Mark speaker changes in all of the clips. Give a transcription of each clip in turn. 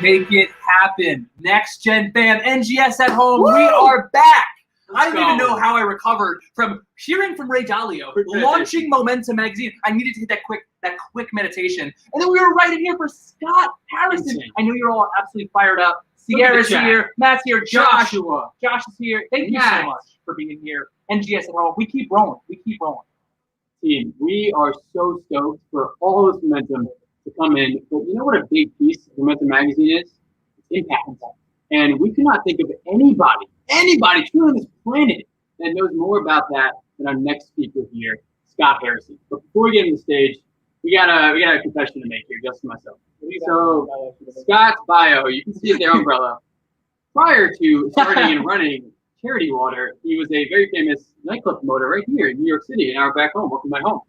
Speaker 1: Make it happen. Next Gen fam, NGS at home. Woo! We are back. I don't even know how I recovered from hearing from Ray Dalio, launching Momentum magazine. I needed to hit that quick meditation. And then we were right in here for Scott Harrison. Insane. I know you're all absolutely fired up. Sierra's here, Matt's here, Josh is here. Thank you so much for being here. NGS at home. We keep rolling.
Speaker 2: Team, we are so stoked for all this momentum to come in. But you know what a big piece of Momentum magazine is? It's impact. And we could not think of anybody truly on this planet that knows more about that than our next speaker here, Scott Harrison. But before we get on the stage, we got a confession to make here, just for myself. So Scott's bio, you can see it there, umbrella. Prior to starting and running Charity Water, he was a very famous nightclub promoter right here in New York City, in our back home, welcome my home.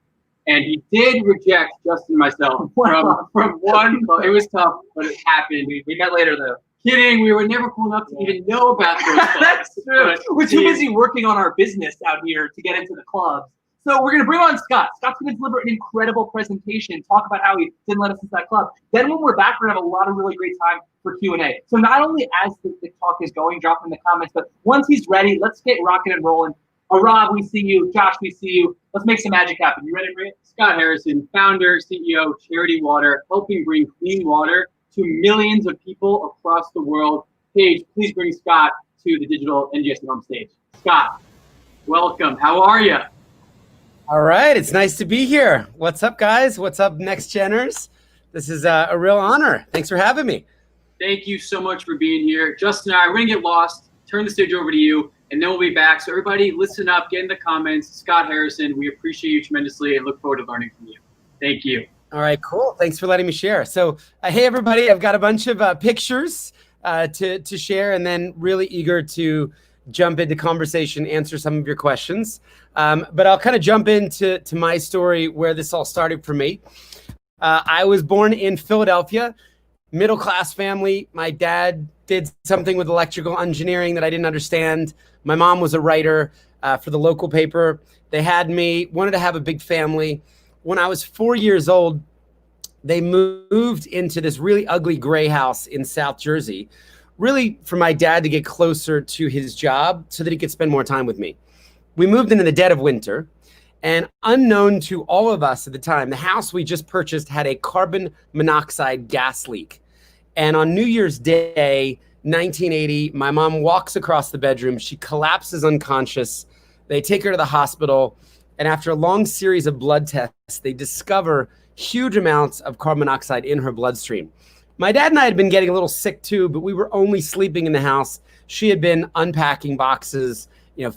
Speaker 2: And he did reject Justin and myself from one. It was tough, but it happened. We met later though. Kidding, we were never cool enough to even know about those clubs.
Speaker 1: That's true. We're too busy working on our business out here to get into the clubs. So we're going to bring on Scott. Scott's going to deliver an incredible presentation, talk about how he didn't let us into that club. Then when we're back, we're going to have a lot of really great time for Q&A. So not only as the talk is going, drop in the comments, but once he's ready, let's get rocking and rolling. Rob, we see you. Josh, we see you. Let's make some magic happen. You ready for it?
Speaker 2: Scott Harrison, founder, CEO, Charity Water, helping bring clean water to millions of people across the world. Paige, please bring Scott to the digital NGS at Home stage. Scott, welcome. How are you?
Speaker 3: All right. It's nice to be here. What's up, guys? What's up, Next Geners? This is a real honor. Thanks for having me.
Speaker 2: Thank you so much for being here. Justin and I, we're going to get lost, turn the stage over to you, and then we'll be back. So everybody listen up, get in the comments. Scott Harrison, we appreciate you tremendously and look forward to learning from you. Thank you.
Speaker 3: All right, cool. Thanks for letting me share. So, hey, everybody, I've got a bunch of pictures to share, and then really eager to jump into conversation, answer some of your questions. But I'll kind of jump into my story, where this all started for me. I was born in Philadelphia, middle-class family. My dad did something with electrical engineering that I didn't understand. My mom was a writer for the local paper. They had me, wanted to have a big family. When I was 4 years old, they moved into this really ugly gray house in South Jersey, really for my dad to get closer to his job so that he could spend more time with me. We moved in the dead of winter, and unknown to all of us at the time, the house we just purchased had a carbon monoxide gas leak. And on New Year's Day, 1980, my mom walks across the bedroom. She collapses unconscious. They take her to the hospital. And after a long series of blood tests, they discover huge amounts of carbon monoxide in her bloodstream. My dad and I had been getting a little sick too, but we were only sleeping in the house. She had been unpacking boxes,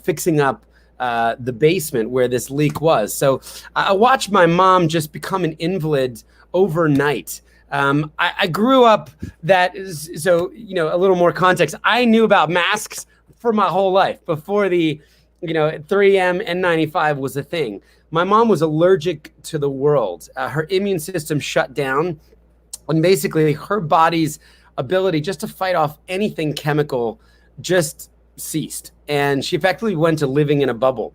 Speaker 3: fixing up the basement where this leak was. So I watched my mom just become an invalid overnight. I grew up a little more context. I knew about masks for my whole life before the 3M N95 was a thing. My mom was allergic to the world. Her immune system shut down, and basically her body's ability just to fight off anything chemical just ceased. And she effectively went to living in a bubble.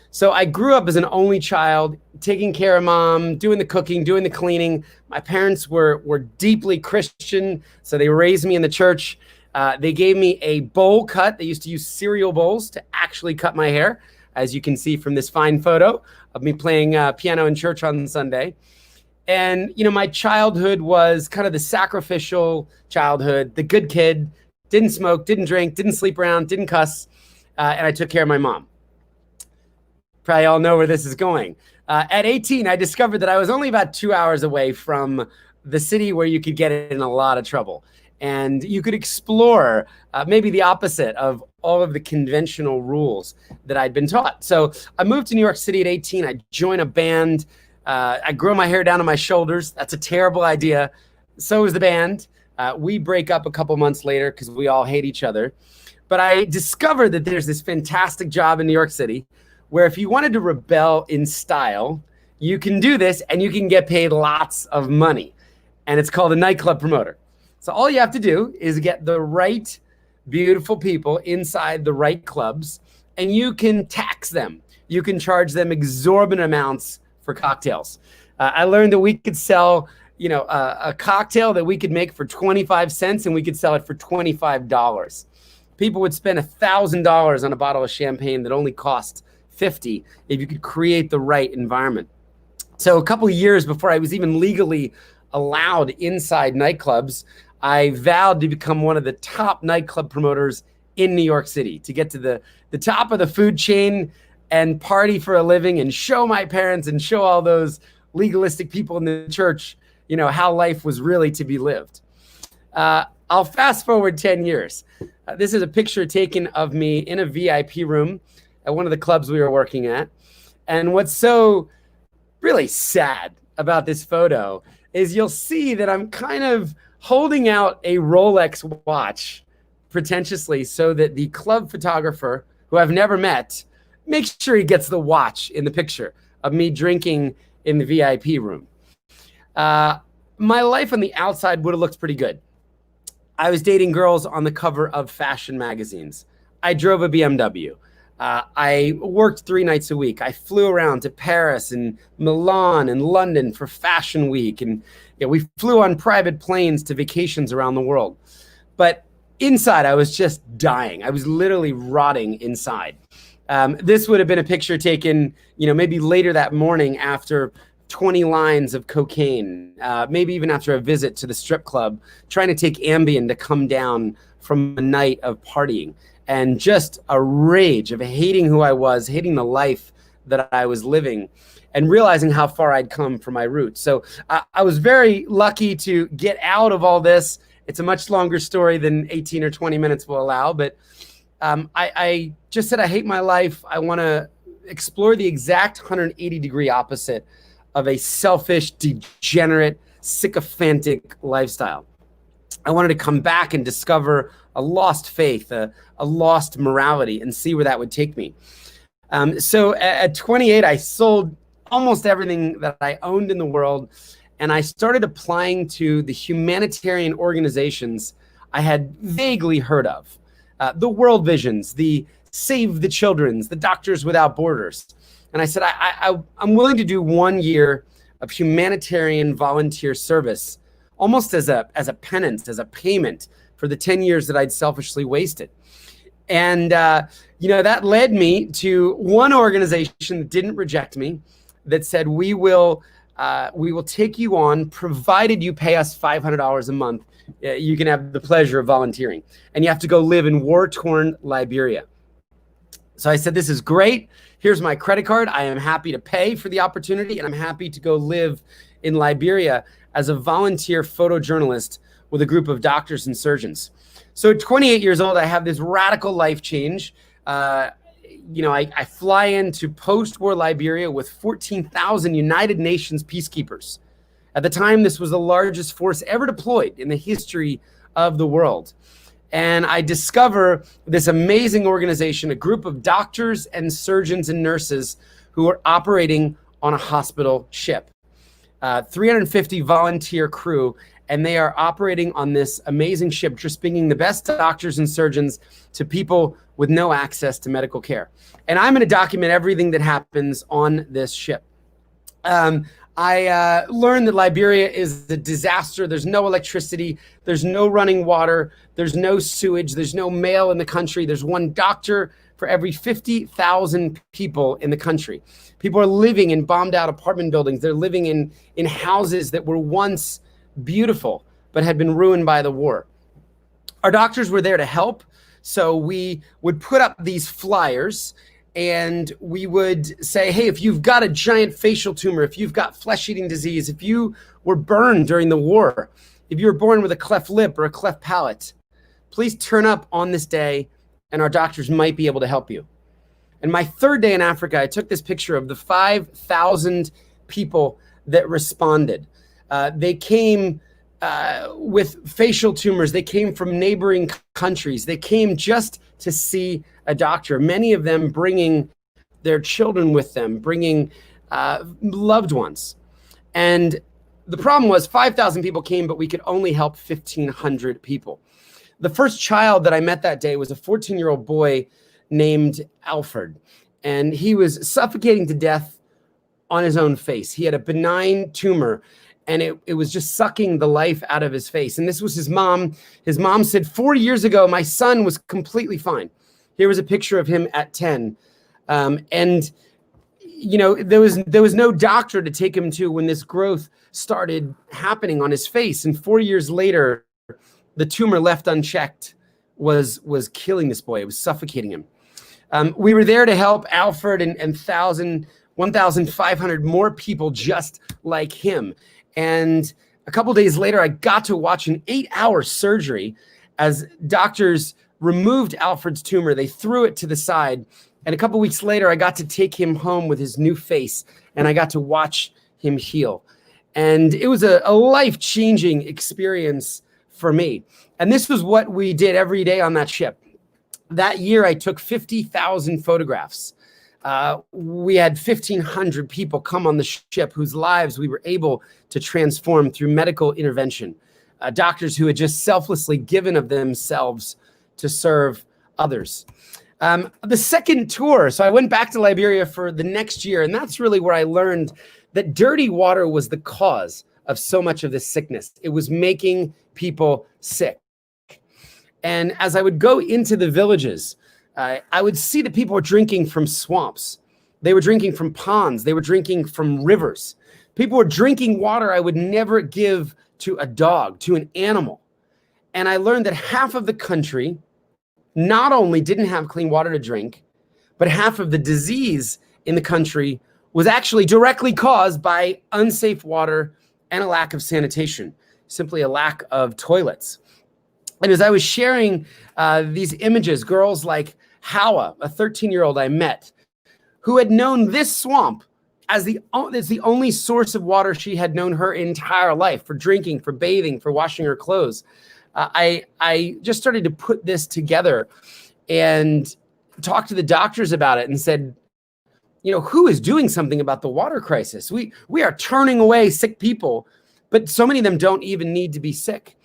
Speaker 3: So I grew up as an only child, taking care of mom, doing the cooking, doing the cleaning. My parents were deeply Christian, so they raised me in the church. They gave me a bowl cut. They used to use cereal bowls to actually cut my hair, as you can see from this fine photo of me playing piano in church on Sunday. And, my childhood was kind of the sacrificial childhood, the good kid, didn't smoke, didn't drink, didn't sleep around, didn't cuss, and I took care of my mom. Probably all know where this is going. At 18, I discovered that I was only about 2 hours away from the city where you could get in a lot of trouble. And you could explore maybe the opposite of all of the conventional rules that I'd been taught. So I moved to New York City at 18. I joined a band. I grew my hair down to my shoulders. That's a terrible idea. So is the band. We break up a couple months later because we all hate each other. But I discovered that there's this fantastic job in New York City where if you wanted to rebel in style, you can do this and you can get paid lots of money. And it's called a nightclub promoter. So all you have to do is get the right beautiful people inside the right clubs, and you can tax them. You can charge them exorbitant amounts for cocktails. I learned that we could sell, a cocktail that we could make for 25 cents and we could sell it for $25. People would spend $1,000 on a bottle of champagne that only cost $50 if you could create the right environment. So a couple of years before I was even legally allowed inside nightclubs, I vowed to become one of the top nightclub promoters in New York City, to get to the top of the food chain and party for a living and show my parents and show all those legalistic people in the church, how life was really to be lived. I'll fast forward 10 years. This is a picture taken of me in a VIP room at one of the clubs we were working at. And what's so really sad about this photo is you'll see that I'm kind of holding out a Rolex watch pretentiously so that the club photographer, who I've never met, makes sure he gets the watch in the picture of me drinking in the VIP room. My life on the outside would have looked pretty good. I was dating girls on the cover of fashion magazines. I drove a BMW. I worked 3 nights a week. I flew around to Paris and Milan and London for Fashion Week. And we flew on private planes to vacations around the world. But inside, I was just dying. I was literally rotting inside. This would have been a picture taken, maybe later that morning after 20 lines of cocaine, maybe even after a visit to the strip club, trying to take Ambien to come down from a night of partying, and just a rage of hating who I was, hating the life that I was living, and realizing how far I'd come from my roots. So I was very lucky to get out of all this. It's a much longer story than 18 or 20 minutes will allow, but I just said I hate my life. I want to explore the exact 180-degree opposite of a selfish, degenerate, sycophantic lifestyle. I wanted to come back and discover a lost faith, a lost morality, and see where that would take me. So at 28, I sold almost everything that I owned in the world, and I started applying to the humanitarian organizations I had vaguely heard of. The World Visions, the Save the Children's, the Doctors Without Borders. And I said, I'm willing to do 1 year of humanitarian volunteer service, almost as a penance, as a payment for the 10 years that I'd selfishly wasted. And, that led me to one organization that didn't reject me, that said, we will take you on, provided you pay us $500 a month. You can have the pleasure of volunteering. And you have to go live in war-torn Liberia. So I said, this is great. Here's my credit card. I am happy to pay for the opportunity, and I'm happy to go live in Liberia as a volunteer photojournalist with a group of doctors and surgeons. So at 28 years old, I have this radical life change. I fly into post-war Liberia with 14,000 United Nations peacekeepers. At the time, this was the largest force ever deployed in the history of the world. And I discover this amazing organization, a group of doctors and surgeons and nurses who are operating on a hospital ship. 350 volunteer crew, and they are operating on this amazing ship, just bringing the best doctors and surgeons to people with no access to medical care. And I'm going to document everything that happens on this ship. I learned that Liberia is a disaster. There's no electricity. There's no running water. There's no sewage. There's no mail in the country. There's one doctor for every 50,000 people in the country. People are living in bombed out apartment buildings. They're living in houses that were once beautiful, but had been ruined by the war. Our doctors were there to help. So we would put up these flyers, and we would say, hey, if you've got a giant facial tumor, if you've got flesh-eating disease, if you were burned during the war, if you were born with a cleft lip or a cleft palate, please turn up on this day and our doctors might be able to help you. And my third day in Africa, I took this picture of the 5,000 people that responded. They came with facial tumors. They came from neighboring countries. They came just to see a doctor, many of them bringing their children with them, bringing loved ones. And the problem was 5,000 people came, but we could only help 1,500 people. The first child that I met that day was a 14-year-old boy named Alfred, and he was suffocating to death on his own face. He had a benign tumor, and it was just sucking the life out of his face. And this was his mom. His mom said, 4 years ago, my son was completely fine. Here was a picture of him at 10. And there was no doctor to take him to when this growth started happening on his face. And 4 years later, the tumor left unchecked was killing this boy. It was suffocating him. We were there to help Alfred and 1,500 more people just like him. And a couple days later, I got to watch an 8-hour surgery as doctors removed Alfred's tumor. They threw it to the side. And a couple weeks later, I got to take him home with his new face, and I got to watch him heal. And it was a life-changing experience for me. And this was what we did every day on that ship. That year, I took 50,000 photographs. We had 1,500 people come on the ship whose lives we were able to transform through medical intervention. Doctors who had just selflessly given of themselves to serve others. The second tour, so I went back to Liberia for the next year, and that's really where I learned that dirty water was the cause of so much of this sickness. It was making people sick. And as I would go into the villages, I would see that people were drinking from swamps. They were drinking from ponds. They were drinking from rivers. People were drinking water I would never give to a dog, to an animal. And I learned that half of the country not only didn't have clean water to drink, but half of the disease in the country was actually directly caused by unsafe water and a lack of sanitation, simply a lack of toilets. And as I was sharing these images, girls like Hawa, a 13-year-old I met, who had known this swamp as the only source of water she had known her entire life, for drinking, for bathing, for washing her clothes. I just started to put this together and talk to the doctors about it and said, who is doing something about the water crisis? We are turning away sick people, but so many of them don't even need to be sick.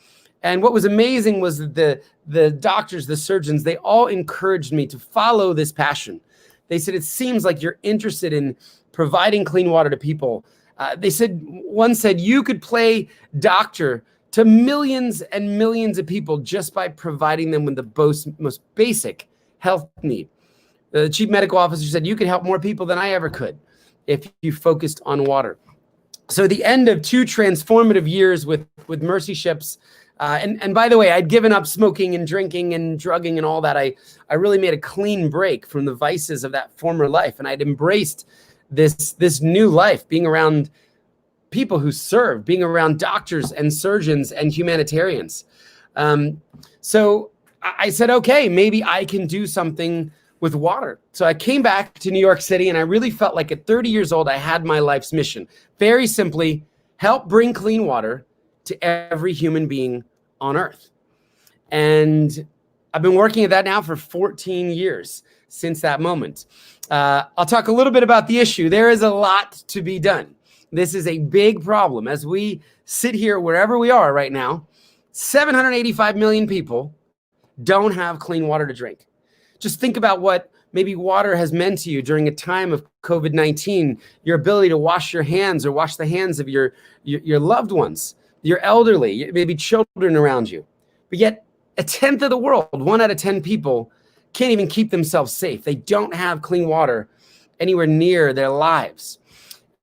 Speaker 3: And what was amazing was that the doctors, the surgeons, they all encouraged me to follow this passion. They said, it seems like you're interested in providing clean water to people. One said, you could play doctor to millions and millions of people just by providing them with the most basic health need. The chief medical officer said, you could help more people than I ever could if you focused on water. So the end of 2 transformative years with Mercy Ships, and by the way, I'd given up smoking and drinking and drugging and all that. I really made a clean break from the vices of that former life, and I'd embraced this new life, being around people who serve, being around doctors and surgeons and humanitarians. So I said, okay, maybe I can do something with water. So I came back to New York City, and I really felt like at 30 years old, I had my life's mission. Very simply, help bring clean water to every human being on earth. And I've been working at that now for 14 years since that moment. I'll talk a little bit about the issue. There is a lot to be done. This is a big problem. As we sit here, wherever we are right now, 785 million people don't have clean water to drink. Just think about what maybe water has meant to you during a time of COVID-19, your ability to wash your hands or wash the hands of your loved ones, your elderly, maybe children around you. But yet a tenth of the world, 1 out of 10 people, can't even keep themselves safe. They don't have clean water anywhere near their lives.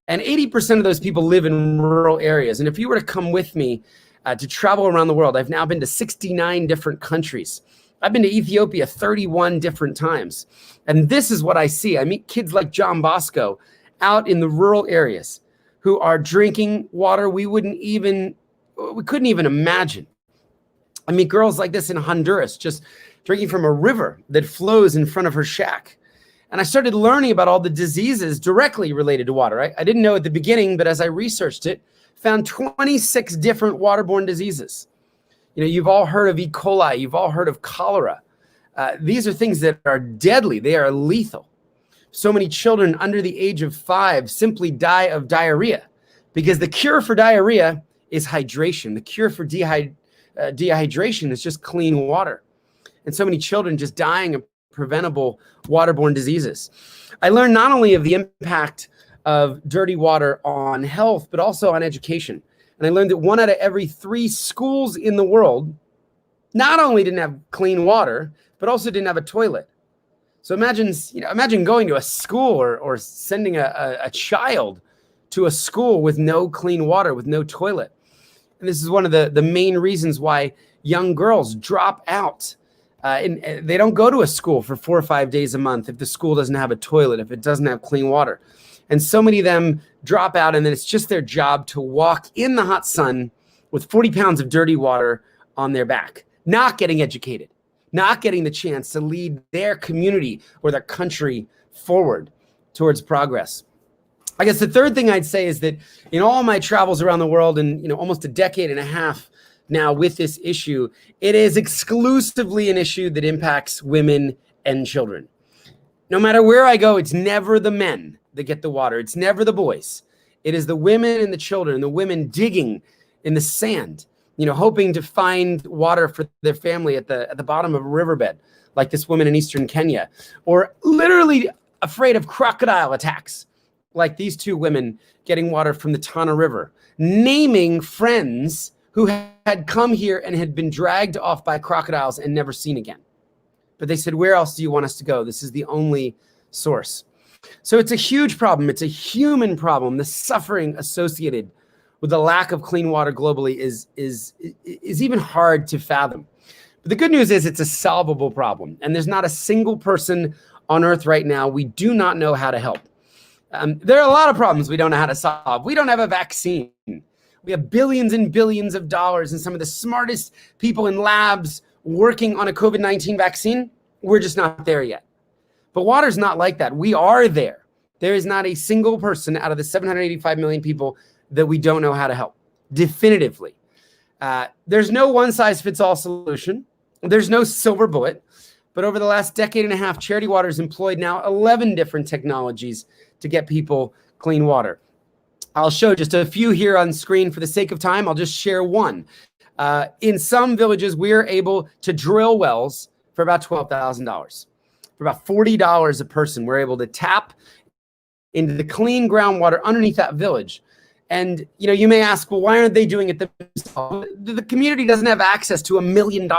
Speaker 3: And 80% of those people live in rural areas. And if you were to come with me to travel around the world, I've now been to 69 different countries. I've been to Ethiopia 31 different times. And this is what I see. I meet kids like John Bosco out in the rural areas who are drinking water we couldn't even imagine. I meet girls like this in Honduras, just drinking from a river that flows in front of her shack. And I started learning about all the diseases directly related to water. I didn't know at the beginning, but as I researched it, found 26 different waterborne diseases. You've all heard of E. coli. You've all heard of cholera. These are things that are deadly. They are lethal. So many children under the age of 5 simply die of diarrhea because the cure for diarrhea is hydration. The cure for dehydration is just clean water. And so many children just dying of preventable waterborne diseases. I learned not only of the impact of dirty water on health, but also on education. And I learned that 1 out of every 3 schools in the world not only didn't have clean water, but also didn't have a toilet. So imagine going to a school or sending a child to a school with no clean water, with no toilet. And this is one of the main reasons why young girls drop out. And they don't go to a school for 4 or 5 days a month if the school doesn't have a toilet, if it doesn't have clean water. And so many of them drop out, and then it's just their job to walk in the hot sun with 40 pounds of dirty water on their back, not getting educated, not getting the chance to lead their community or their country forward towards progress. I guess the third thing I'd say is that in all my travels around the world, and almost a decade and a half now with this issue, it is exclusively an issue that impacts women and children. No matter where I go, it's never the men that get the water. It's never the boys. It is the women and the children, the women digging in the sand, hoping to find water for their family at the bottom of a riverbed, like this woman in Eastern Kenya, or literally afraid of crocodile attacks, like these 2 women getting water from the Tana River, naming friends who had come here and had been dragged off by crocodiles and never seen again. But they said, where else do you want us to go? This is the only source. So it's a huge problem. It's a human problem. The suffering associated with the lack of clean water globally is even hard to fathom. But the good news is it's a solvable problem. And there's not a single person on earth right now we do not know how to help. There are a lot of problems we don't know how to solve. We don't have a vaccine. We have billions and billions of dollars and some of the smartest people in labs working on a COVID-19 vaccine. We're just not there yet. But water's not like that. We are there. There is not a single person out of the 785 million people that we don't know how to help, definitively. There's no one-size-fits-all solution. There's no silver bullet. But over the last decade and a half, Charity Water has employed now 11 different technologies to get people clean water. I'll show just a few here on screen for the sake of time. I'll just share one. In some villages, we're able to drill wells for about $12,000. For about $40 a person, we're able to tap into the clean groundwater underneath that village. And you may ask, well, why aren't they doing it themselves? The community doesn't have access to $1 million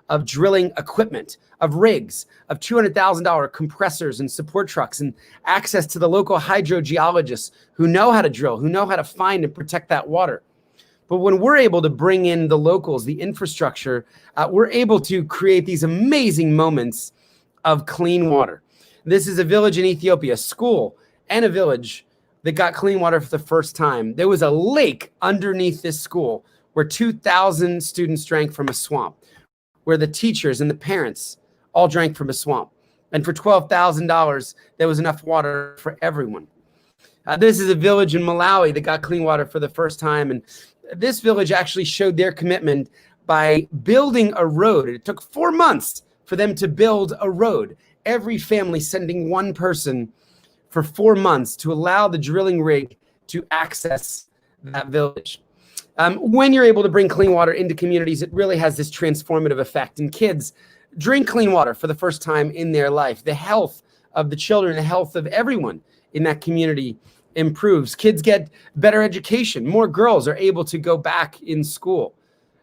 Speaker 3: of drilling equipment, of rigs, of $200,000 compressors and support trucks, and access to the local hydrogeologists who know how to drill, who know how to find and protect that water. But when we're able to bring in the locals, the infrastructure, we're able to create these amazing moments of clean water. This is a village in Ethiopia, a school and a village that got clean water for the first time. There was a lake underneath this school where 2,000 students drank from a swamp, where the teachers and the parents all drank from a swamp. And for $12,000, there was enough water for everyone. This is a village in Malawi that got clean water for the first time. And this village actually showed their commitment by building a road. It took 4 months for them to build a road. Every family sending one person for 4 months to allow the drilling rig to access that village. When you're able to bring clean water into communities, it really has this transformative effect. And kids drink clean water for the first time in their life. The health of the children, the health of everyone in that community improves. Kids get better education. More girls are able to go back in school.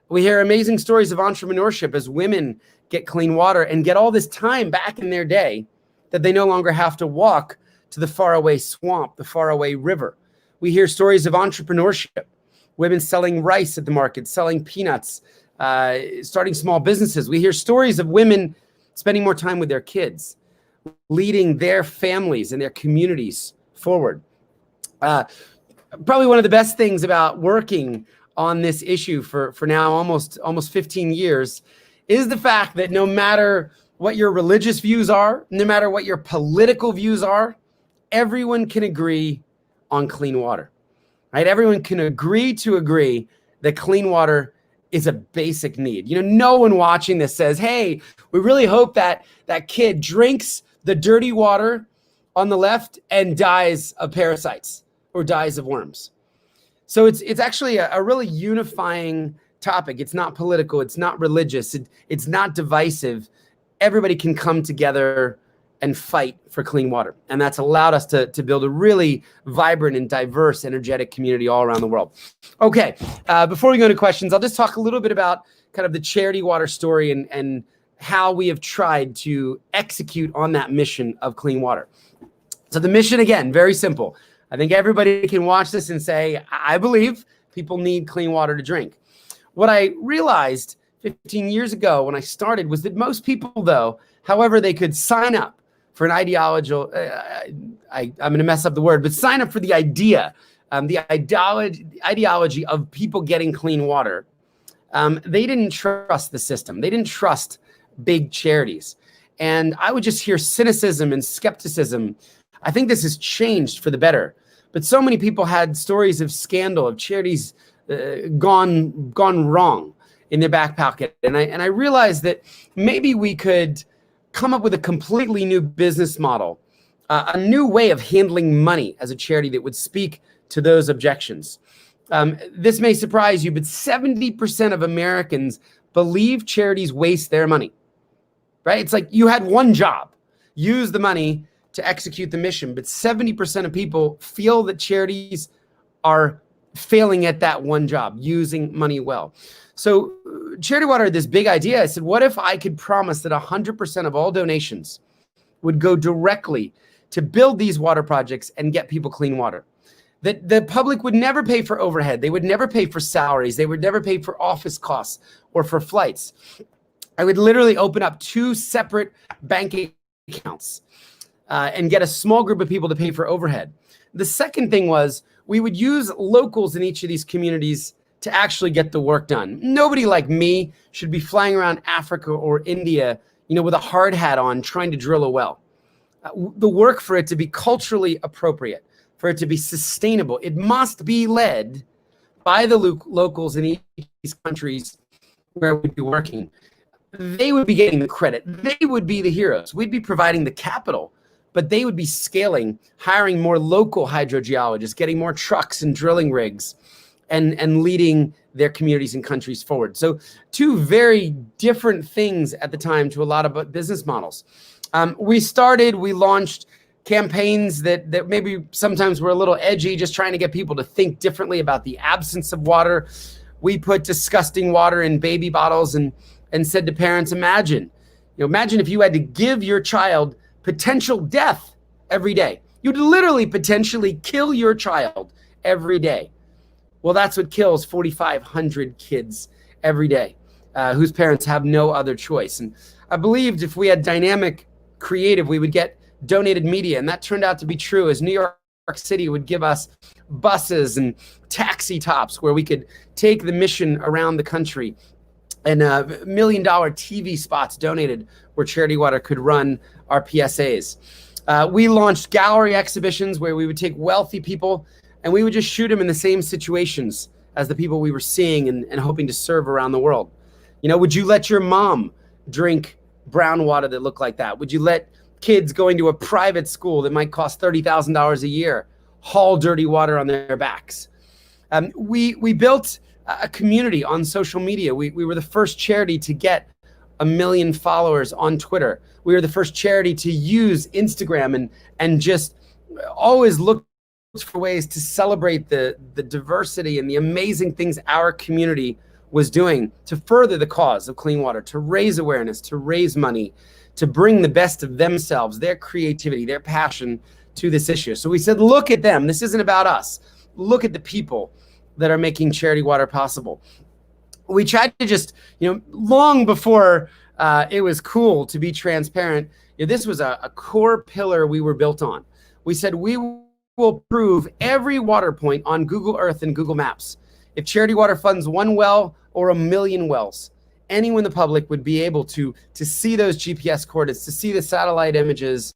Speaker 3: We hear amazing stories of entrepreneurship as women get clean water and get all this time back in their day that they no longer have to walk to the faraway swamp, the faraway river. We hear stories of entrepreneurship, women selling rice at the market, selling peanuts, starting small businesses. We hear stories of women spending more time with their kids, leading their families and their communities forward. Probably one of the best things about working on this issue for now almost 15 years is the fact that no matter what your religious views are, no matter what your political views are, everyone can agree on clean water, right? Everyone can agree that clean water is a basic need. No one watching this says, hey, we really hope that kid drinks the dirty water on the left and dies of parasites or dies of worms. So it's actually a really unifying topic. It's not political. It's not religious. It's not divisive. Everybody can come together and fight for clean water. And that's allowed us to build a really vibrant and diverse, energetic community all around the world. Okay, before we go into questions, I'll just talk a little bit about kind of the Charity Water story and how we have tried to execute on that mission of clean water. So the mission, again, very simple. I think everybody can watch this and say, I believe people need clean water to drink. What I realized 15 years ago when I started was that most people, though, however they could sign up for an ideological, I'm going to mess up the word, but sign up for the idea, the ideology of people getting clean water. They didn't trust the system. They didn't trust big charities. And I would just hear cynicism and skepticism. I think this has changed for the better. But so many people had stories of scandal, of charities gone wrong in their back pocket. And I realized that maybe we could come up with a completely new business model, a new way of handling money as a charity that would speak to those objections. This may surprise you, but 70% of Americans believe charities waste their money, right? It's like you had one job, use the money to execute the mission, but 70% of people feel that charities are failing at that one job, using money well. So Charity Water had this big idea. I said, what if I could promise that 100% of all donations would go directly to build these water projects and get people clean water? That the public would never pay for overhead. They would never pay for salaries. They would never pay for office costs or for flights. I would literally open up 2 separate bank accounts and get a small group of people to pay for overhead. The second thing was we would use locals in each of these communities to actually get the work done. Nobody like me should be flying around Africa or India, with a hard hat on trying to drill a well. The work, for it to be culturally appropriate, for it to be sustainable, it must be led by the locals in these countries where we'd be working. They would be getting the credit. They would be the heroes. We'd be providing the capital, but they would be scaling, hiring more local hydrogeologists, getting more trucks and drilling rigs, and leading their communities and countries forward. So 2 very different things at the time to a lot of business models. We launched campaigns that maybe sometimes were a little edgy, just trying to get people to think differently about the absence of water. We put disgusting water in baby bottles and said to parents, imagine if you had to give your child potential death every day. You'd literally potentially kill your child every day. Well, that's what kills 4,500 kids every day, whose parents have no other choice. And I believed if we had dynamic creative, we would get donated media. And that turned out to be true, as New York City would give us buses and taxi tops where we could take the mission around the country, and $1 million TV spots donated where Charity Water could run our PSAs. We launched gallery exhibitions where we would take wealthy people and we would just shoot them in the same situations as the people we were seeing and hoping to serve around the world. Would you let your mom drink brown water that looked like that? Would you let kids going to a private school that might cost $30,000 a year haul dirty water on their backs? We built a community on social media. We were the first charity to get 1 million followers on Twitter. We were the first charity to use Instagram and just always look for ways to celebrate the diversity and the amazing things our community was doing to further the cause of clean water, to raise awareness, to raise money, to bring the best of themselves, their creativity, their passion to this issue. So we said, look at them. This isn't about us. Look at the people that are making Charity Water possible. We tried to just, long before it was cool to be transparent, this was a core pillar we were built on. We said, we will prove every water point on Google Earth and Google Maps. If Charity Water funds 1 well or 1 million wells, anyone in the public would be able to see those GPS coordinates, to see the satellite images.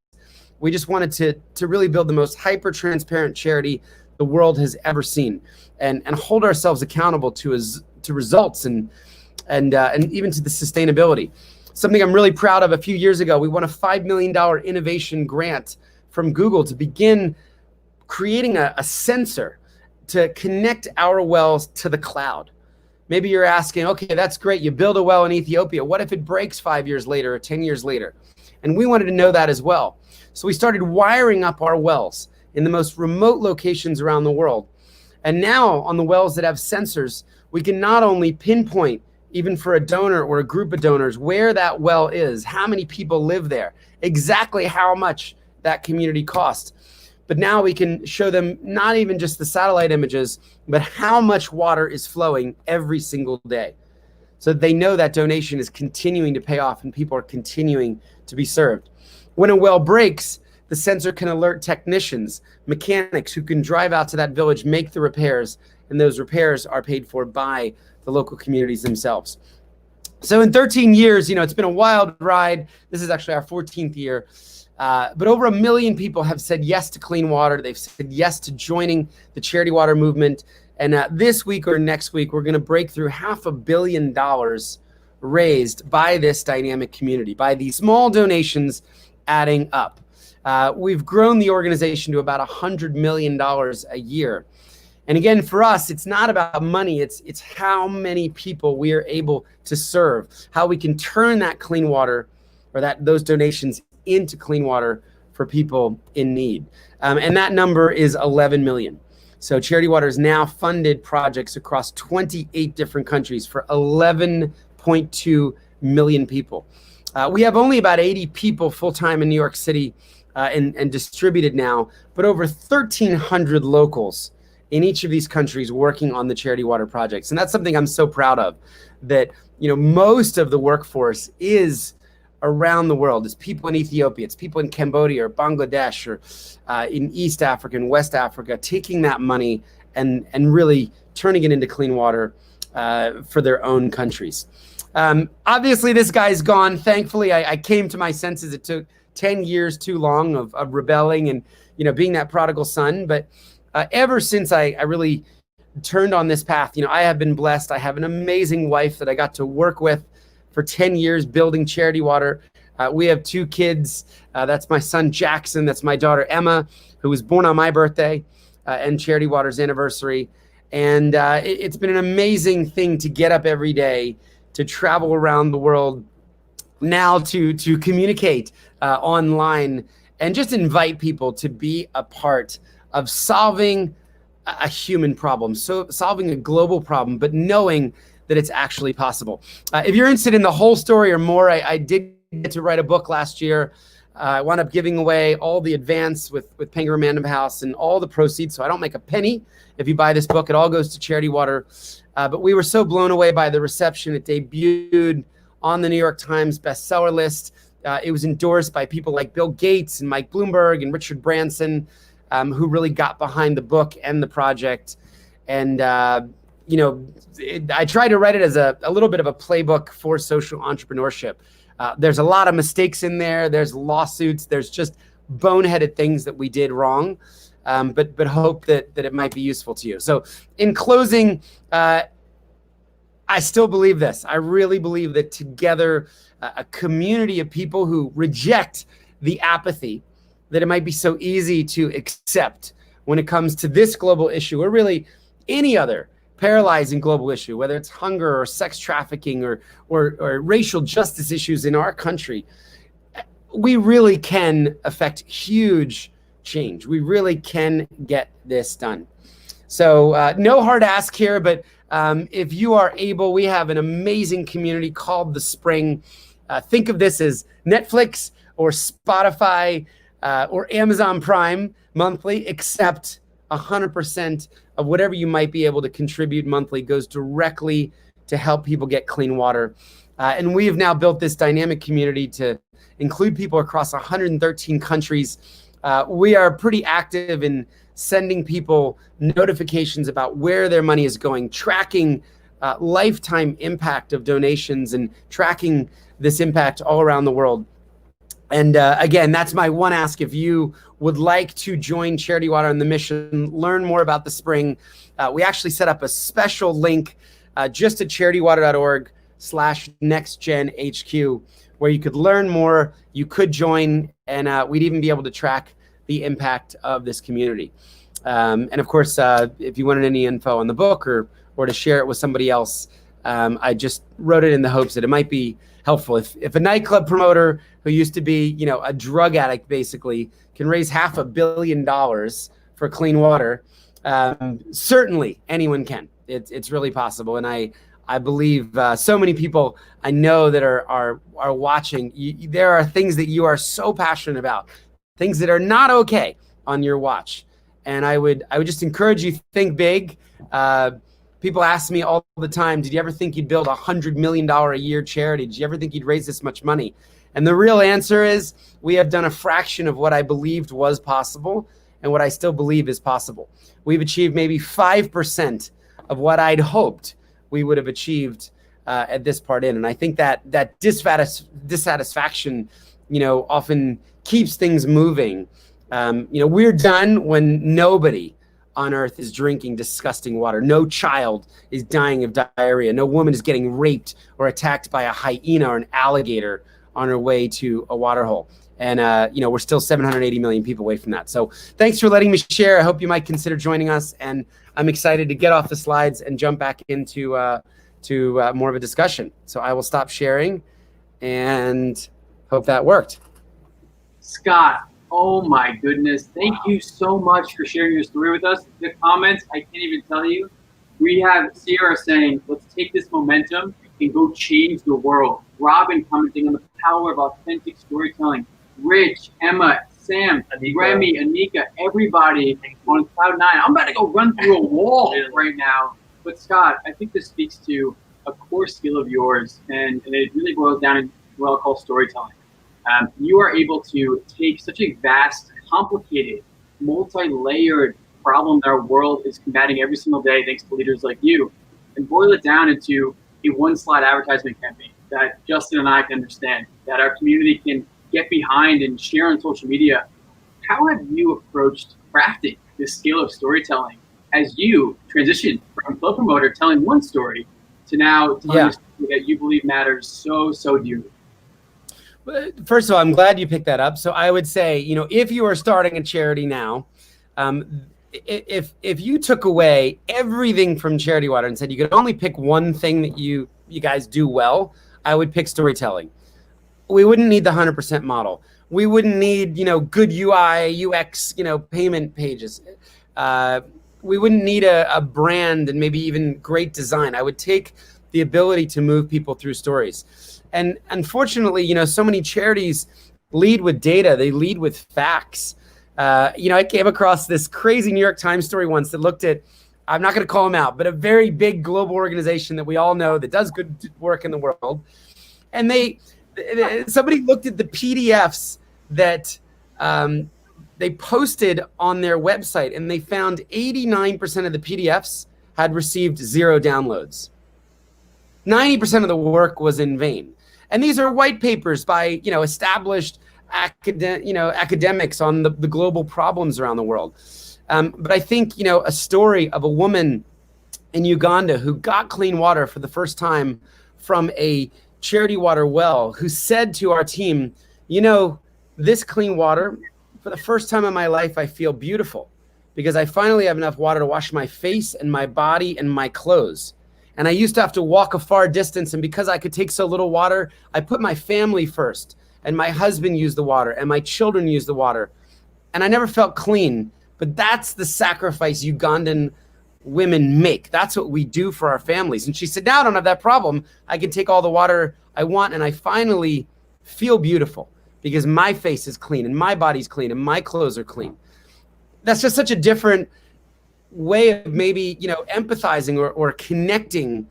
Speaker 3: We just wanted to really build the most hyper-transparent charity the world has ever seen, and hold ourselves accountable to results and even to the sustainability. Something I'm really proud of, a few years ago, we won a $5 million innovation grant from Google to begin creating a sensor to connect our wells to the cloud. Maybe you're asking, okay, that's great. You build a well in Ethiopia. What if it breaks 5 years later or 10 years later? And we wanted to know that as well. So we started wiring up our wells in the most remote locations around the world. And now on the wells that have sensors, we can not only pinpoint, even for a donor or a group of donors, where that well is, how many people live there, exactly how much that community costs. But now we can show them not even just the satellite images, but how much water is flowing every single day. So they know that donation is continuing to pay off and people are continuing to be served. When a well breaks, the sensor can alert technicians, mechanics who can drive out to that village, make the repairs, and those repairs are paid for by the local communities themselves. So in 13 years, it's been a wild ride. This is actually our 14th year. But over 1 million people have said yes to clean water. They've said yes to joining the Charity Water movement. And this week or next week, we're going to break through $500 million raised by this dynamic community, by these small donations adding up. We've grown the organization to about $100 million a year. And again, for us, it's not about money. It's how many people we are able to serve, how we can turn that clean water or those donations into clean water for people in need. And that number is 11 million. So Charity Water has now funded projects across 28 different countries for 11.2 million people. We have only about 80 people full-time in New York City and distributed now, but over 1,300 locals in each of these countries working on the Charity Water projects. And that's something I'm so proud of, that most of the workforce is around the world. It's people in Ethiopia, it's people in Cambodia or Bangladesh or in East Africa and West Africa, taking that money and really turning it into clean water for their own countries. Obviously, this guy's gone. Thankfully, I came to my senses. It took 10 years too long of rebelling and being that prodigal son. But ever since I really turned on this path, I have been blessed. I have an amazing wife that I got to work with for 10 years building Charity Water. We have 2 kids. That's my son, Jackson. That's my daughter, Emma, who was born on my birthday and Charity Water's anniversary. And it's been an amazing thing to get up every day, to travel around the world, now to communicate online and just invite people to be a part of solving a human problem, so solving a global problem, but knowing that it's actually possible. If you're interested in the whole story or more, I did get to write a book last year. I wound up giving away all the advance with Penguin Random House and all the proceeds, so I don't make a penny if you buy this book. It all goes to Charity Water. But we were so blown away by the reception. It debuted on the New York Times bestseller list. It was endorsed by people like Bill Gates and Mike Bloomberg and Richard Branson, who really got behind the book and the project. And I tried to write it as a little bit of a playbook for social entrepreneurship. There's a lot of mistakes in there. There's lawsuits. There's just boneheaded things that we did wrong, but hope that it might be useful to you. So in closing, I still believe this. I really believe that together, a community of people who reject the apathy that it might be so easy to accept when it comes to this global issue, or really any other paralyzing global issue, whether it's hunger or sex trafficking or racial justice issues in our country, we really can affect huge change. We really can get this done. So no hard ask here, but if you are able, we have an amazing community called The Spring. Think of this as Netflix or Spotify or Amazon Prime monthly, except 100% of whatever you might be able to contribute monthly goes directly to help people get clean water. And we have now built this dynamic community to include people across 113 countries. We are pretty active in sending people notifications about where their money is going, tracking lifetime impact of donations and tracking this impact all around the world. And again, that's my one ask. If you would like to join Charity Water on the mission, learn more about The Spring, we actually set up a special link just at charitywater.org/nextgenhq, where you could learn more, you could join, and we'd even be able to track the impact of this community. And of course, if you wanted any info on the book or to share it with somebody else, I just wrote it in the hopes that it might be helpful. If a nightclub promoter who used to be, a drug addict basically can raise $500 million for clean water, certainly anyone can. It's really possible, and I believe so many people I know that are watching. There are things that you are so passionate about, things that are not okay on your watch, and I would just encourage you to think big. People ask me all the time, did you ever think you'd build $100 million a year charity? Did you ever think you'd raise this much money? And the real answer is we have done a fraction of what I believed was possible and what I still believe is possible. We've achieved maybe 5% of what I'd hoped we would have achieved at this part in. And I think that dissatisfaction, often keeps things moving. We're done when nobody on earth is drinking disgusting water. No child is dying of diarrhea. No woman is getting raped or attacked by a hyena or an alligator on her way to a water hole. And, we're still 780 million people away from that. So thanks for letting me share. I hope you might consider joining us. And I'm excited to get off the slides and jump back into more of a discussion. So I will stop sharing and hope that worked.
Speaker 2: Scott, oh my goodness. Thank you so much for sharing your story with us. The comments, I can't even tell you. We have Sierra saying, let's take this momentum and go change the world. Robin commenting on the power of authentic storytelling. Rich, Emma, Sam, Remy, Anika, everybody on Cloud 9. I'm about to go run through a wall right now. But Scott, I think this speaks to a core skill of yours, and it really boils down in what I'll call storytelling. You are able to take such a vast, complicated, multi-layered problem that our world is combating every single day thanks to leaders like you, and boil it down into a one-slide advertisement campaign that Justin and I can understand, that our community can get behind and share on social media. How have you approached crafting this skill of storytelling as you transition from club promoter telling one story to now telling a story that you believe matters so dearly?
Speaker 3: First of all, I'm glad you picked that up. So I would say, if you are starting a charity now, if you took away everything from Charity Water and said you could only pick one thing that you guys do well, I would pick storytelling. We wouldn't need the 100% model. We wouldn't need, good UI, UX, payment pages. We wouldn't need a brand and maybe even great design. I would take the ability to move people through stories. And unfortunately, so many charities lead with data. They lead with facts. I came across this crazy New York Times story once that looked at, I'm not going to call them out, but a very big global organization that we all know that does good work in the world. And somebody looked at the PDFs that they posted on their website, and they found 89% of the PDFs had received 0 downloads. 90% of the work was in vain. And these are white papers by, established academics on the global problems around the world. But I think, a story of a woman in Uganda who got clean water for the first time from a charity water well, who said to our team, this clean water, for the first time in my life, I feel beautiful because I finally have enough water to wash my face and my body and my clothes. And I used to have to walk a far distance. And because I could take so little water, I put my family first. And my husband used the water and my children used the water. And I never felt clean. But that's the sacrifice Ugandan women make. That's what we do for our families. And she said, now I don't have that problem. I can take all the water I want. And I finally feel beautiful because my face is clean and my body's clean and my clothes are clean. That's just such a different way of maybe, empathizing or connecting,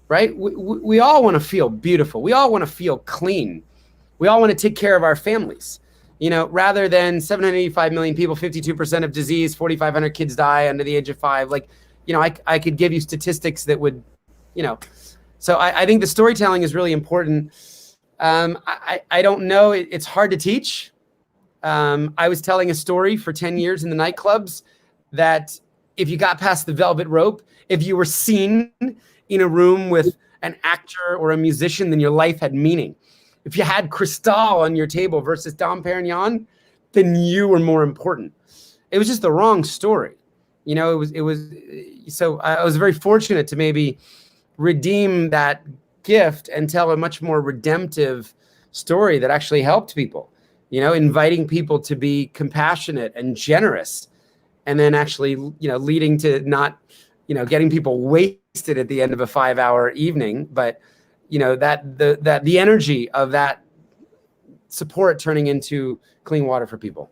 Speaker 3: right? We all want to feel beautiful. We all want to feel clean. We all want to take care of our families, rather than 785 million people, 52% of disease, 4,500 kids die under the age of 5. I could give you statistics that would, so I think the storytelling is really important. I don't know. It's hard to teach. I was telling a story for 10 years in the nightclubs that if you got past the velvet rope, if you were seen in a room with an actor or a musician, then your life had meaning. If you had Cristal on your table versus Dom Perignon, then you were more important. It was just the wrong story. So I was very fortunate to maybe redeem that gift and tell a much more redemptive story that actually helped people, inviting people to be compassionate and generous, and then actually, leading to not, getting people wasted at the end of a 5-hour evening, but that the energy of that support turning into clean water for people.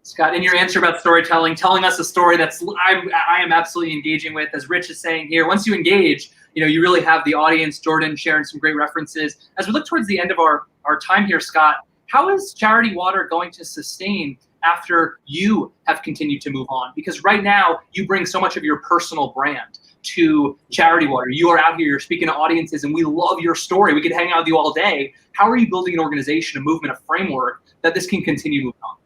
Speaker 1: Scott, in your answer about storytelling, telling us a story I am absolutely engaging with, as Rich is saying here. Once you engage, you really have the audience. Jordan sharing some great references. As we look towards the end of our time here, Scott, how is Charity Water going to sustain after you have continued to move on? Because right now you bring so much of your personal brand to Charity Water. You are out here, you're speaking to audiences, and we love your story. We could hang out with you all day. How are you building an organization, a movement, a framework that this can continue moving on?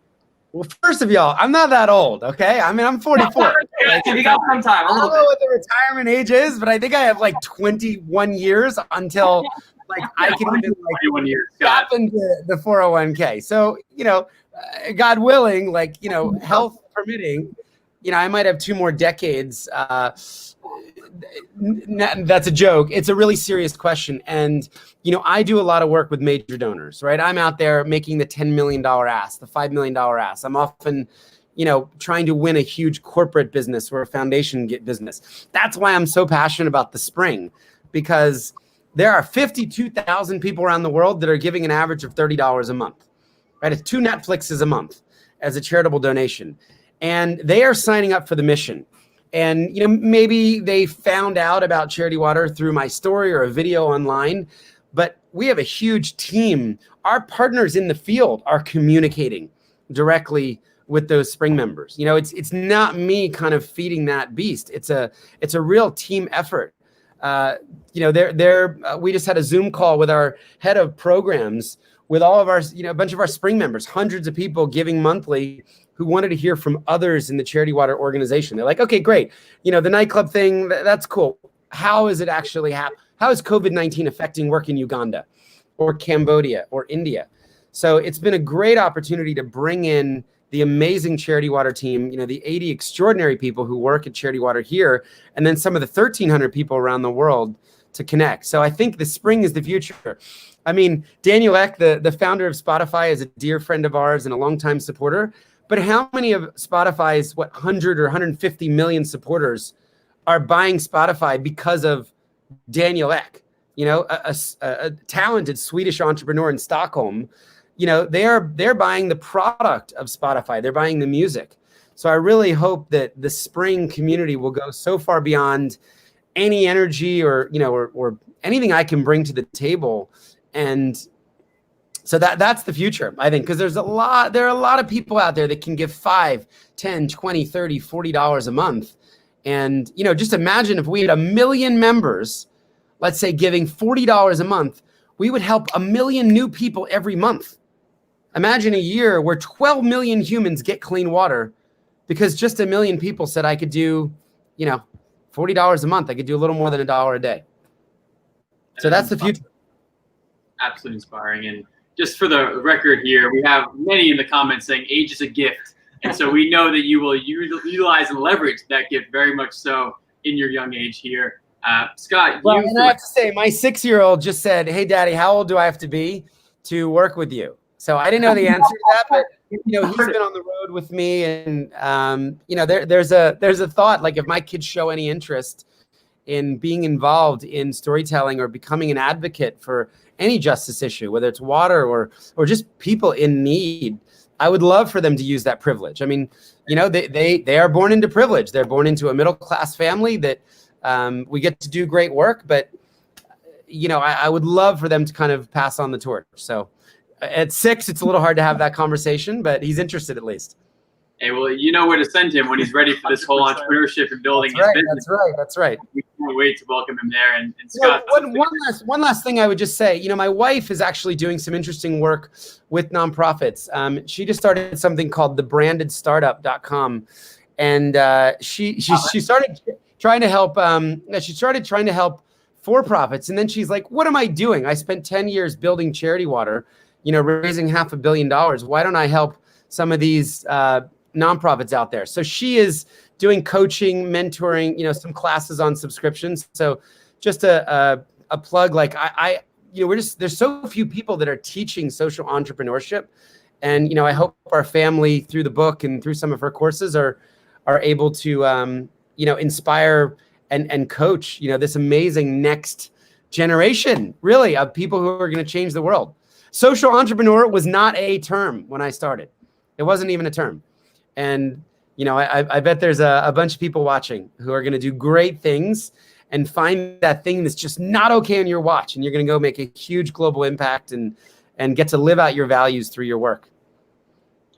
Speaker 3: Well, first of y'all, I'm not that old, okay? I mean, I'm 44.
Speaker 1: You got some time, a little bit.
Speaker 3: I don't know what the retirement age is, but I think I have like 21 years until I can even
Speaker 2: 21 years,
Speaker 3: tap into the 401k. So, God willing, health permitting, I might have 2 more decades. That's a joke. It's a really serious question. And, I do a lot of work with major donors, right? I'm out there making the $10 million ask, the $5 million ask. I'm often, trying to win a huge corporate business or a foundation business. That's why I'm so passionate about the spring, because there are 52,000 people around the world that are giving an average of $30 a month, right? It's 2 Netflixes a month as a charitable donation. And they are signing up for the mission. And, maybe they found out about Charity Water through my story or a video online, but we have a huge team. Our partners in the field are communicating directly with those spring members. It's not me kind of feeding that beast. It's a real team effort. We just had a Zoom call with our head of programs with all of our, a bunch of our spring members, hundreds of people giving monthly who wanted to hear from others in the Charity Water organization. They're like, okay, great. The nightclub thing, that's cool. How is it actually happening? How is COVID-19 affecting work in Uganda or Cambodia or India? So it's been a great opportunity to bring in the amazing Charity Water team, the 80 extraordinary people who work at Charity Water here, and then some of the 1,300 people around the world to connect. So I think the spring is the future. I mean, Daniel Ek, the founder of Spotify, is a dear friend of ours and a longtime supporter. But how many of Spotify's, 100 or 150 million supporters are buying Spotify because of Daniel Ek? A talented Swedish entrepreneur in Stockholm. They're buying the product of Spotify. They're buying the music. So I really hope that the spring community will go so far beyond any energy or anything I can bring to the table. And so that's the future, I think, because there are a lot of people out there that can give $5, $10, $20, $30, $40 a month. And, just imagine if we had 1 million members, let's say giving $40 a month, we would help 1 million new people every month. Imagine a year where 12 million humans get clean water because just 1 million people said I could do, $40 a month. I could do a little more than $1 a day. So that's the future.
Speaker 2: Absolutely inspiring. And just for the record here, we have many in the comments saying age is a gift. And so we know that you will utilize and leverage that gift very much so in your young age here. Scott,
Speaker 3: and I have to say, my 6-year-old just said, "Hey, Daddy, how old do I have to be to work with you?" So I didn't know the answer to that, but he's been on the road with me, and there's a thought, like if my kids show any interest in being involved in storytelling or becoming an advocate for any justice issue, whether it's water or just people in need, I would love for them to use that privilege. I mean, they are born into privilege. They're born into a middle-class family that we get to do great work, but I would love for them to kind of pass on the torch. So at 6, it's a little hard to have that conversation, but he's interested at least.
Speaker 2: Hey, well, you know where to send him when he's ready for this whole entrepreneurship and building his business.
Speaker 3: That's right.
Speaker 2: We can't wait to welcome him there. And Scott,
Speaker 3: one last thing I would just say, my wife is actually doing some interesting work with nonprofits. She just started something called thebrandedstartup.com, and she started trying to help. She started trying to help for-profits, and then she's like, "What am I doing? I spent 10 years building Charity Water, raising $500 million. Why don't I help some of these nonprofits out there?" So she is doing coaching, mentoring, some classes on subscriptions. So just a plug. Like there's so few people that are teaching social entrepreneurship, and I hope our family through the book and through some of her courses are able to inspire and coach this amazing next generation, really, of people who are going to change the world. Social entrepreneur was not a term when I started. It wasn't even a term. And, I bet there's a bunch of people watching who are going to do great things and find that thing that's just not okay on your watch. And you're going to go make a huge global impact and get to live out your values through your work.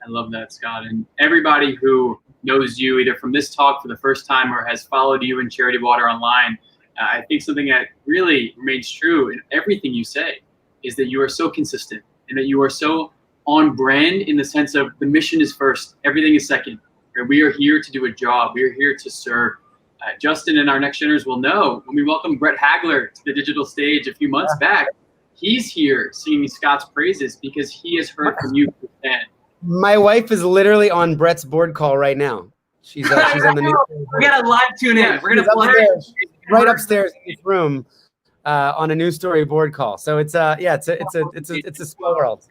Speaker 2: I love that, Scott. And everybody who knows you either from this talk for the first time or has followed you in Charity Water online, I think something that really remains true in everything you say is that you are so consistent and that you are so on brand in the sense of the mission is first, everything is second. Right? We are here to do a job. We are here to serve. Justin and our next generators will know when we welcomed Brett Hagler to the digital stage a few months back, he's here singing Scott's praises because he has heard from you firsthand.
Speaker 3: My wife is literally on Brett's board call right now. She's on the news.
Speaker 1: We're gonna live tune in. We're gonna play
Speaker 3: right upstairs in this room on a news story board call. So it's a small world.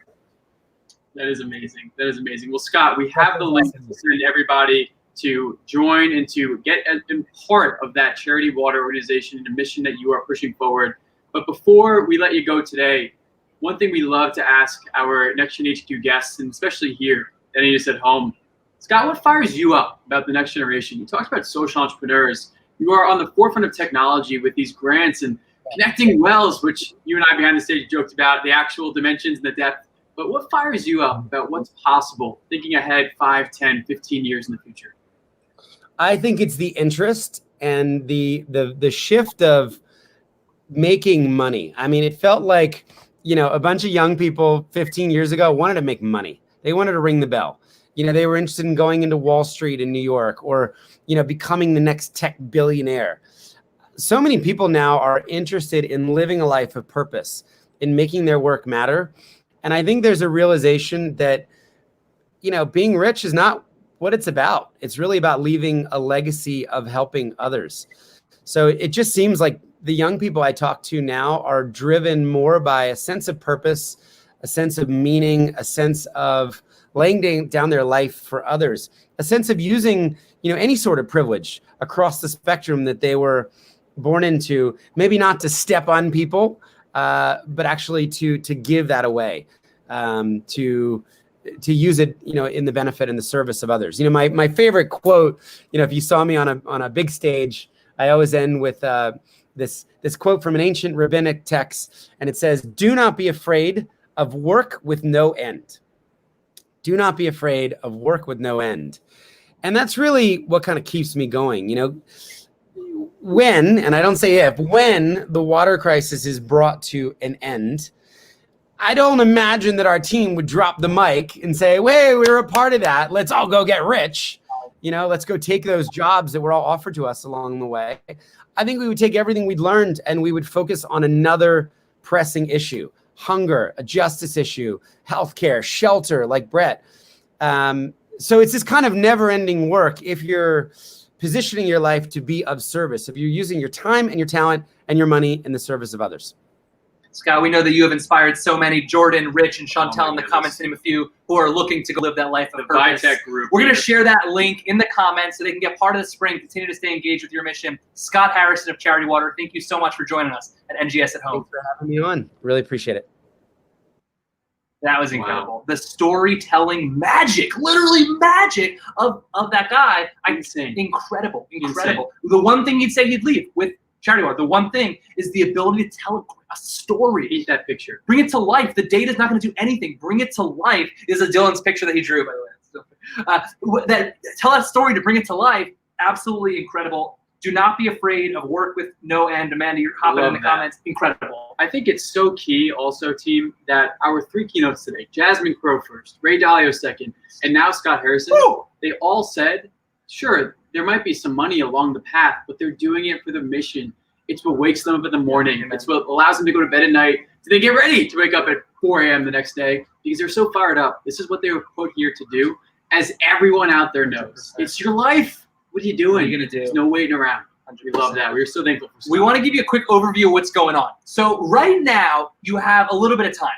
Speaker 2: That is amazing. That is amazing. Well, Scott, we have the link to send everybody to join and to get a part of that Charity Water organization and the mission that you are pushing forward. But before we let you go today, one thing we love to ask our Next Gen HQ guests, and especially here at NGS at Home, Scott, what fires you up about the next generation? You talked about social entrepreneurs. You are on the forefront of technology with these grants and connecting wells, which you and I behind the stage joked about, the actual dimensions and the depth. But what fires you up about what's possible, thinking ahead 5, 10, 15 years in the future?
Speaker 3: I think it's the interest and the shift of making money. I mean, it felt like, a bunch of young people 15 years ago wanted to make money. They wanted to ring the bell. They were interested in going into Wall Street in New York or, becoming the next tech billionaire. So many people now are interested in living a life of purpose, in making their work matter. And I think there's a realization that, being rich is not what it's about. It's really about leaving a legacy of helping others. So it just seems like the young people I talk to now are driven more by a sense of purpose, a sense of meaning, a sense of laying down their life for others, a sense of using, any sort of privilege across the spectrum that they were born into, maybe not to step on people, but actually to give that away, to use it, in the benefit and the service of others. My favorite quote, if you saw me on a big stage, I always end with this quote from an ancient rabbinic text, and it says, "Do not be afraid of work with no end." Do not be afraid of work with no end. And that's really what kind of keeps me going. When, and I don't say if, when the water crisis is brought to an end, I don't imagine that our team would drop the mic and say, "Hey, we were a part of that. Let's all go get rich. Let's go take those jobs that were all offered to us along the way." I think we would take everything we'd learned and we would focus on another pressing issue: hunger, a justice issue, healthcare, shelter, like Brett. So it's this kind of never-ending work if you're positioning your life to be of service, if you're using your time and your talent and your money in the service of others.
Speaker 1: Scott, we know that you have inspired so many, Jordan, Rich, and Chantel in the comments, to name a few, who are looking to go live that life of purpose.
Speaker 2: Group.
Speaker 1: We're going to share that link in the comments so they can get part of the spring, continue to stay engaged with your mission. Scott Harrison of Charity Water, thank you so much for joining us at NGS at Home.
Speaker 3: Thanks for having me on. Really appreciate it.
Speaker 1: That was incredible. Wow. The storytelling magic, literally magic of that guy.
Speaker 2: Insane.
Speaker 1: Incredible.
Speaker 2: Insane.
Speaker 1: The one thing he'd say he'd leave with Charity Water, the one thing is the ability to tell a story.
Speaker 2: Paint that picture.
Speaker 1: Bring it to life. The data's not going to do anything. Bring it to life. This is Dylan's picture that he drew, by the way. Tell that story to bring it to life. Absolutely incredible. Do not be afraid of work with no end. Amanda, you're hopping in the comments. Incredible.
Speaker 2: I think it's so key also, team, that our 3 keynotes today, Jasmine Crowe first, Ray Dalio second, and now Scott Harrison, they all said, sure, there might be some money along the path, but they're doing it for the mission. It's what wakes them up in the morning. It's what allows them to go to bed at night. So they get ready to wake up at 4 a.m. the next day because they're so fired up. This is what they were put here to do. As everyone out there knows, it's your life. What are you doing?
Speaker 1: What are you going to do?
Speaker 2: There's no waiting around. We love that. We're so thankful for Scott.
Speaker 1: We want to give you a quick overview of what's going on. So right now, you have a little bit of time.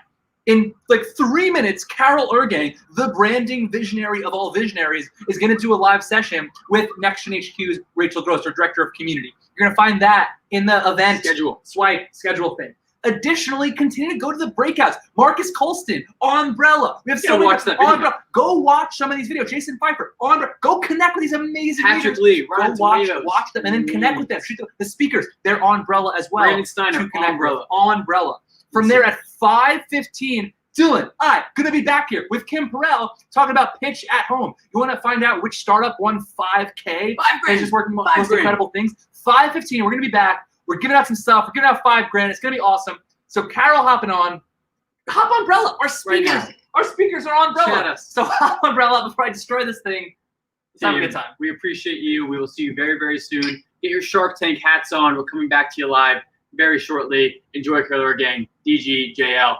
Speaker 1: In like 3 minutes, Carol Ergang, the branding visionary of all visionaries, is going to do a live session with Next Gen HQ's Rachel Gross, our Director of Community. You're going to find that in the event schedule thing. Additionally, continue to go to the breakouts. Marcus Colston, Umbrella. We have so many.
Speaker 2: Watch that video.
Speaker 1: Umbrella. Go watch some of these videos. Jason Pfeiffer, Umbrella. Go connect with these amazing
Speaker 2: Patrick
Speaker 1: leaders.
Speaker 2: Lee,
Speaker 1: Go
Speaker 2: Ryan
Speaker 1: watch
Speaker 2: Tomatoes.
Speaker 1: them and then connect with them. Shoot the speakers. They're Umbrella as well.
Speaker 2: Brandon Steiner,
Speaker 1: to connect
Speaker 2: Umbrella.
Speaker 1: with Umbrella. From there at 5:15, Dylan, gonna be back here with Kim Perrell talking about pitch at home. You want to find out which startup won 5K? And just working most incredible things. 5:15, we're gonna be back. We're giving out some stuff. We're giving out $5,000. It's gonna be awesome. So Carol hopping on. Hop Umbrella. Our speakers. Our speakers are Umbrella.
Speaker 2: Chat us.
Speaker 1: So hop Umbrella before I destroy this thing. Let's have a good time.
Speaker 2: We appreciate you. We will see you very, very soon. Get your Shark Tank hats on. We're coming back to you live very shortly. Enjoy, Carol Ergang, DG, JL.